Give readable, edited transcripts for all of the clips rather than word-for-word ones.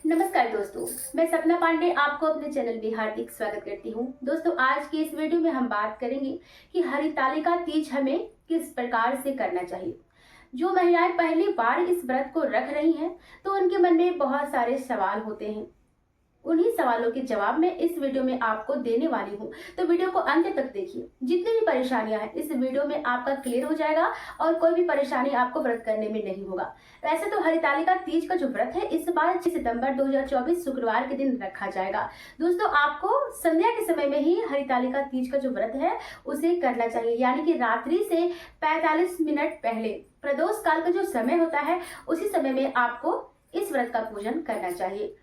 नमस्कार दोस्तों, मैं सपना पांडे आपको अपने चैनल में हार्दिक स्वागत करती हूं। दोस्तों, आज की इस वीडियो में हम बात करेंगे कि हरितालिका तीज हमें किस प्रकार से करना चाहिए। जो महिलाएं पहली बार इस व्रत को रख रही हैं, तो उनके मन में बहुत सारे सवाल होते हैं। उन्हीं सवालों के जवाब मैं इस वीडियो में आपको देने वाली हूँ, तो वीडियो को अंत तक देखिए। जितनी भी परेशानियां हैं इस वीडियो में आपका क्लियर हो जाएगा और कोई भी परेशानी आपको व्रत करने में नहीं होगा। वैसे तो हरितालिका तीज का जो व्रत है इस बार 6 सितंबर 2024 शुक्रवार के दिन रखा जाएगा। दोस्तों, आपको संध्या के समय में ही हरितालिका तीज का जो व्रत है उसे करना चाहिए, यानी कि रात्रि से 45 मिनट पहले प्रदोष काल का जो समय होता है उसी समय में आपको इस व्रत का पूजन करना चाहिए।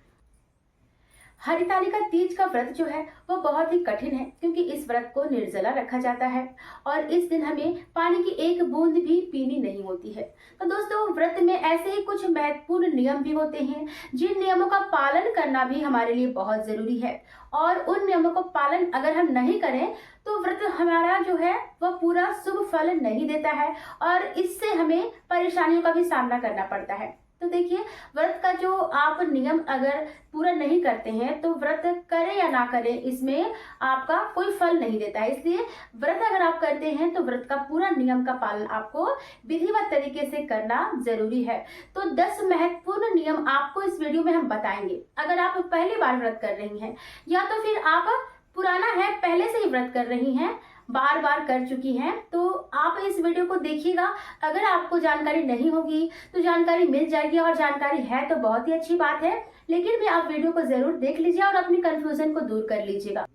हरितालिका तीज का व्रत जो है वो बहुत ही कठिन है, क्योंकि इस व्रत को निर्जला रखा जाता है और इस दिन हमें पानी की एक बूंद भी पीनी नहीं होती है। तो दोस्तों, व्रत में ऐसे ही कुछ महत्वपूर्ण नियम भी होते हैं, जिन नियमों का पालन करना भी हमारे लिए बहुत जरूरी है। और उन नियमों का पालन अगर हम नहीं करें तो व्रत हमारा जो है वह पूरा शुभ फल नहीं देता है और इससे हमें परेशानियों का भी सामना करना पड़ता है। तो देखिए, व्रत का जो आप नियम अगर पूरा नहीं करते हैं तो व्रत करें या ना करें इसमें आपका कोई फल नहीं देता है। इसलिए व्रत अगर आप करते हैं तो व्रत का पूरा नियम का पालन आपको विधिवत तरीके से करना जरूरी है। तो 10 महत्वपूर्ण नियम आपको इस वीडियो में हम बताएंगे। अगर आप पहली बार व्रत कर रही हैं या तो फिर आप पुराना है, पहले से ही व्रत कर रही हैं, बार बार कर चुकी हैं, तो आप इस वीडियो को देखिएगा। अगर आपको जानकारी नहीं होगी तो जानकारी मिल जाएगी, और जानकारी है तो बहुत ही अच्छी बात है, लेकिन भी आप वीडियो को जरूर देख लीजिए और अपनी कंफ्यूजन को दूर कर लीजिएगा।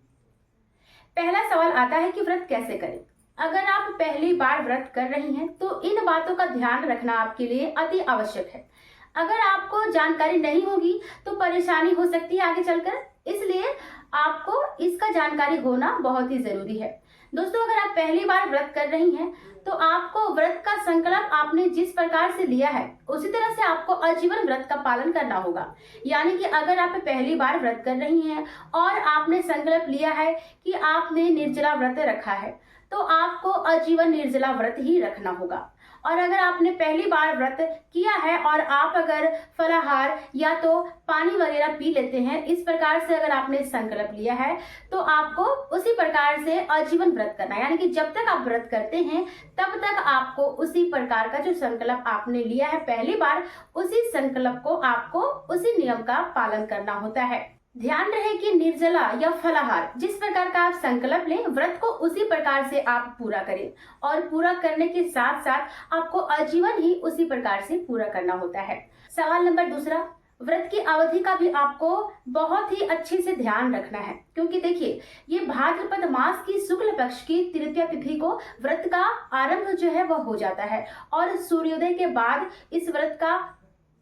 पहला सवाल आता है कि व्रत कैसे करें। अगर आप पहली बार व्रत कर रही हैं तो इन बातों का ध्यान रखना आपके लिए अति आवश्यक है। अगर आपको जानकारी नहीं होगी तो परेशानी हो सकती है आगे चलकर, इसलिए आपको इसका जानकारी होना बहुत ही जरूरी है। दोस्तों, अगर आप पहली बार व्रत कर रही हैं तो आपको व्रत का संकल्प आपने जिस प्रकार से लिया है उसी तरह से आपको आजीवन व्रत का पालन करना होगा। यानी कि अगर आप पहली बार व्रत कर रही हैं और आपने संकल्प लिया है कि आपने निर्जला व्रत रखा है तो आपको आजीवन निर्जला व्रत ही रखना होगा। और अगर आपने पहली बार व्रत किया है और आप अगर फलाहार या तो पानी वगैरह पी लेते हैं, इस प्रकार से अगर आपने संकल्प लिया है तो आपको उसी प्रकार से आजीवन व्रत करना है। यानी कि जब तक आप व्रत करते हैं तब तक आपको उसी प्रकार का जो संकल्प आपने लिया है पहली बार, उसी संकल्प को आपको उसी नियम का पालन करना होता है। ध्यान रहे कि निर्जला या फलाहार जिस प्रकार का आप संकल्प लें, व्रत को उसी प्रकार से आप पूरा करें, और पूरा करने के साथ साथ आपको आजीवन ही उसी प्रकार से पूरा करना होता है। सवाल नंबर दूसरा, व्रत की अवधि का भी आपको बहुत ही अच्छे से ध्यान रखना है, क्योंकि देखिए, ये भाद्रपद मास की शुक्ल पक्ष की तृतीया तिथि को व्रत का आरंभ जो है वह हो जाता है, और सूर्योदय के बाद इस व्रत का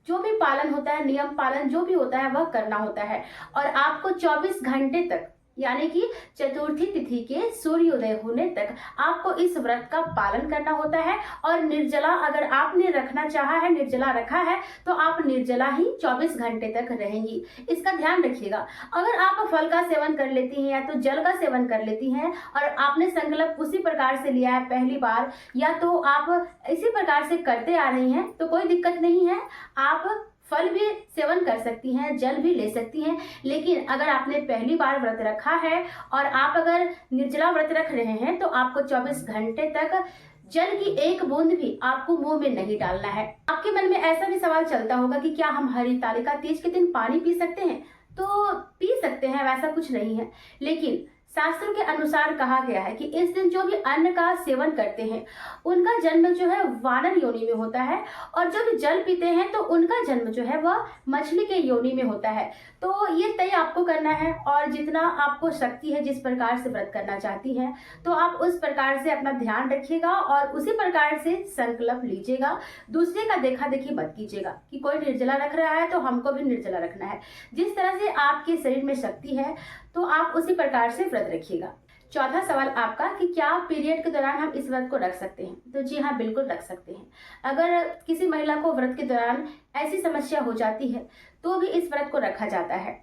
जो भी पालन होता है, नियम पालन जो भी होता है वह करना होता है। और आपको 24 घंटे तक, यानी कि चतुर्थी तिथि के सूर्योदय होने तक आपको इस व्रत का पालन करना होता है। और निर्जला अगर आपने रखना चाहा है, निर्जला रखा है, तो आप निर्जला ही 24 घंटे तक रहेंगी। इसका ध्यान रखिएगा। अगर आप फल का सेवन कर लेती हैं या तो जल का सेवन कर लेती हैं और आपने संकल्प उसी प्रकार से लिया है पहली बार, या तो आप इसी प्रकार से करते आ रही हैं, तो कोई दिक्कत नहीं है। आप फल भी सेवन कर सकती हैं, जल भी ले सकती हैं। लेकिन अगर आपने पहली बार व्रत रखा है और आप अगर निर्जला व्रत रख रहे हैं तो आपको 24 घंटे तक जल की एक बूंद भी आपको मुंह में नहीं डालना है। आपके मन में ऐसा भी सवाल चलता होगा कि क्या हम हरितालिका तीज के दिन पानी पी सकते हैं? तो पी सकते हैं, वैसा कुछ नहीं है, लेकिन शास्त्रों के अनुसार कहा गया है कि इस दिन जो भी अन्न का सेवन करते हैं उनका जन्म जो है वानर योनि में होता है, और जो भी जल पीते हैं तो उनका जन्म जो है वह मछली के योनि में होता है। तो ये तय आपको करना है, और जितना आपको शक्ति है, जिस प्रकार से व्रत करना चाहती हैं तो आप उस प्रकार से अपना ध्यान रखिएगा और उसी प्रकार से संकल्प लीजिएगा। दूसरे का देखा देखी मत कीजिएगा कि कोई निर्जला रख रहा है तो हमको भी निर्जला रखना है। जिस तरह से आपके शरीर में शक्ति है तो आप उसी प्रकार से व्रत रखिएगा। चौथा सवाल आपका कि क्या पीरियड के दौरान हम इस व्रत को रख सकते हैं? तो जी हाँ, बिल्कुल रख सकते हैं। अगर किसी महिला को व्रत के दौरान ऐसी समस्या हो जाती है तो भी इस व्रत को रखा जाता है।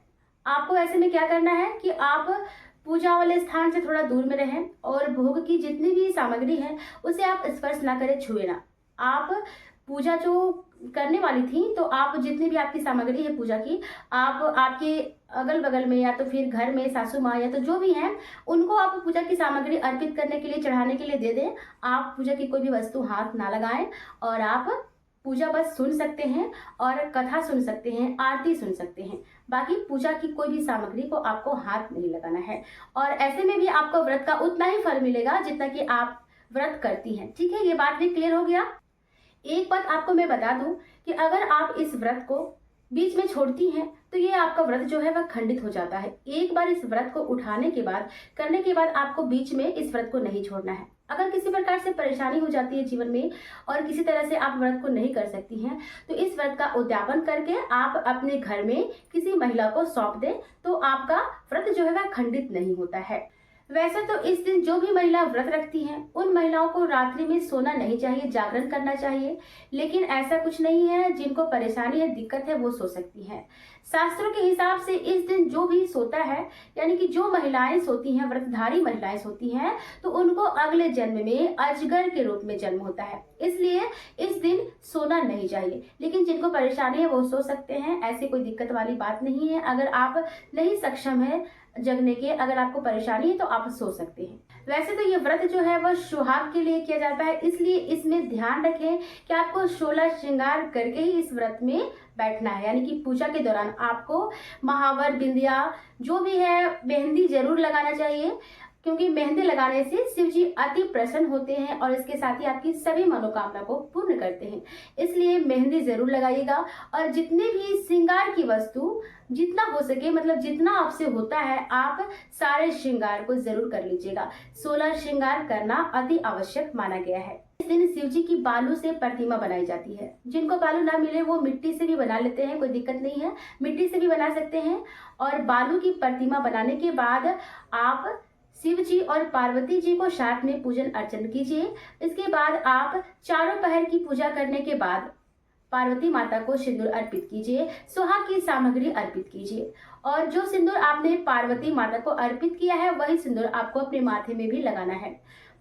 आपको ऐसे में क्या करना है कि आप पूजा वाले स्थान से थोड़ा दूर में रहें और भोग की जितनी भी सामग्री है उसे आप स्पर्श ना करें, छुए ना। आप पूजा जो करने वाली थी, तो आप जितनी भी आपकी सामग्री है पूजा की, आप आपके अगल बगल में या तो फिर घर में सासू माँ या तो जो भी हैं, उनको आप पूजा की सामग्री अर्पित करने के लिए, चढ़ाने के लिए दे दें। आप पूजा की कोई भी वस्तु हाथ ना लगाएं और आप पूजा बस सुन सकते हैं और कथा सुन सकते हैं, आरती सुन सकते हैं। बाकी पूजा की कोई भी सामग्री को आपको हाथ नहीं लगाना है और ऐसे में भी आपको व्रत का उतना ही फल मिलेगा जितना कि आप व्रत करती हैं। ठीक है, ये बात भी क्लियर हो गया। एक बात आपको मैं बता दूं कि अगर आप इस व्रत को बीच में छोड़ती हैं तो ये आपका व्रत जो है वह खंडित हो जाता है। एक बार इस व्रत को उठाने के बाद, करने के बाद आपको बीच में इस व्रत को नहीं छोड़ना है। अगर किसी प्रकार से परेशानी हो जाती है जीवन में और किसी तरह से आप व्रत को नहीं कर सकती हैं, तो इस व्रत का उद्यापन करके आप अपने घर में किसी महिला को सौंप दें, तो आपका व्रत जो है वह खंडित नहीं होता है। वैसे तो इस दिन जो भी महिला व्रत रखती हैं, उन महिलाओं को रात्रि में सोना नहीं चाहिए, जागरण करना चाहिए। लेकिन ऐसा कुछ नहीं है, जिनको परेशानी है, दिक्कत है, वो सो सकती हैं। शास्त्रों के हिसाब से इस दिन जो भी सोता है, यानी कि जो महिलाएं सोती हैं, व्रतधारी महिलाएं सोती हैं, तो उनको अगले जन्म में अजगर के रूप में जन्म होता है। इसलिए इस दिन सोना नहीं चाहिए। लेकिन जिनको परेशानी है वो सो सकते हैं, ऐसी कोई दिक्कत वाली बात नहीं है। अगर आप नहीं सक्षम है जगने के, अगर आपको परेशानी है तो आप सो सकते हैं। वैसे तो ये व्रत जो है वह सुहाग के लिए किया जाता है, इसलिए इसमें ध्यान रखें कि आपको 16 श्रृंगार करके ही इस व्रत में बैठना है। यानी कि पूजा के दौरान आपको महावर, बिंदिया, जो भी है, मेहंदी जरूर लगाना चाहिए, क्योंकि मेहंदी लगाने से शिव जी अति प्रसन्न होते हैं और इसके साथ ही आपकी सभी मनोकामना को पूर्ण करते हैं। इसलिए मेहंदी जरूर लगाइएगा और जितने भी श्रृंगार की वस्तु जितना हो सके, मतलब जितना आपसे होता है, आप सारे श्रृंगार को जरूर कर लीजिएगा। 16 श्रृंगार करना अति आवश्यक माना गया है। इस दिन शिव जी की बालू से प्रतिमा बनाई जाती है। जिनको बालू ना मिले वो मिट्टी से भी बना लेते हैं, कोई दिक्कत नहीं है, मिट्टी से भी बना सकते हैं। और बालू की प्रतिमा बनाने के बाद आप शिव जी और पार्वती जी को साथ में पूजन अर्चन कीजिए। इसके बाद आप चारों पहर की पूजा करने के बाद पार्वती माता को सिंदूर अर्पित कीजिए, सुहाग की सामग्री अर्पित कीजिए। और जो सिंदूर आपने पार्वती माता को अर्पित किया है, वही सिंदूर आपको अपने माथे में भी लगाना है।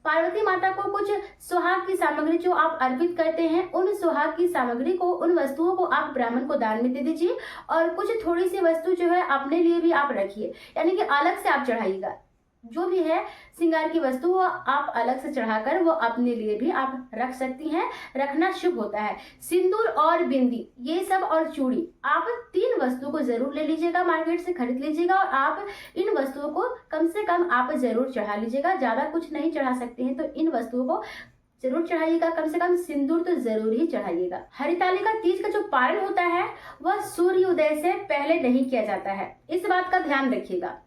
पार्वती माता को कुछ सुहाग की सामग्री जो आप अर्पित करते हैं, उन सुहाग की सामग्री को, उन वस्तुओं को आप ब्राह्मण को दान में दे दीजिए और कुछ थोड़ी सी वस्तु जो है अपने लिए भी आप रखिए, यानी कि अलग से आप चढ़ाइएगा। जो भी है श्रृंगार की वस्तु वो आप अलग से चढ़ाकर वो अपने लिए भी आप रख सकती हैं, रखना शुभ होता है। सिंदूर और बिंदी ये सब और चूड़ी, आप 3 वस्तु को जरूर ले लीजिएगा, मार्केट से खरीद लीजिएगा और आप इन वस्तुओं को कम से कम आप जरूर चढ़ा लीजिएगा। ज्यादा कुछ नहीं चढ़ा सकते हैं तो इन वस्तुओं को जरूर चढ़ाइएगा, कम से कम सिंदूर तो जरूर ही चढ़ाइएगा। हरितालिका तीज का जो पारण होता है वह सूर्योदय से पहले नहीं किया जाता है, इस बात का ध्यान रखिएगा।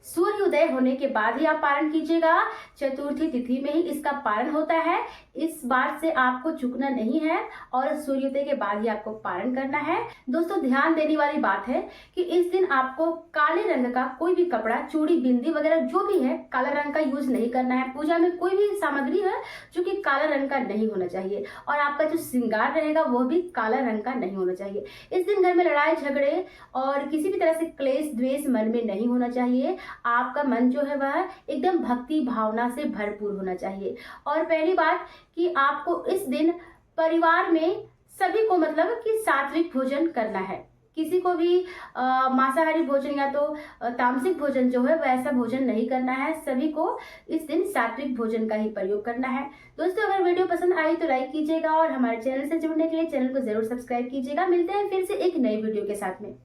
सूर्योदय होने के बाद ही आप पारण कीजिएगा। चतुर्थी तिथि में ही इसका पारण होता है, इस बात से आपको चूकना नहीं है और सूर्योदय के बाद ही आपको पारण करना है। दोस्तों ध्यान देने वाली बात है कि इस दिन आपको काले रंग का कोई भी कपड़ा, चूड़ी, बिंदी वगैरह जो भी है, काला रंग का यूज नहीं करना है। पूजा में कोई भी सामग्री है जो कि काला रंग का नहीं होना चाहिए और आपका जो श्रृंगार रहेगा वो भी काला रंग का नहीं होना चाहिए। इस दिन घर में लड़ाई झगड़े और किसी भी तरह से क्लेश द्वेष मन में नहीं होना चाहिए। आपका मन जो है वह एकदम भक्ति भावना से भरपूर होना चाहिए। और पहली बात कि आपको इस दिन परिवार में सभी को मतलब कि सात्विक भोजन करना है। किसी को भी मांसाहारी भोजन या तो तामसिक भोजन जो है वैसा भोजन नहीं करना है। सभी को इस दिन सात्विक भोजन का ही प्रयोग करना है। दोस्तों अगर वीडियो पसंद आई तो लाइक कीजिएगा और हमारे चैनल से जुड़ने के लिए चैनल को जरूर सब्सक्राइब कीजिएगा। मिलते हैं फिर से एक नई वीडियो के साथ में।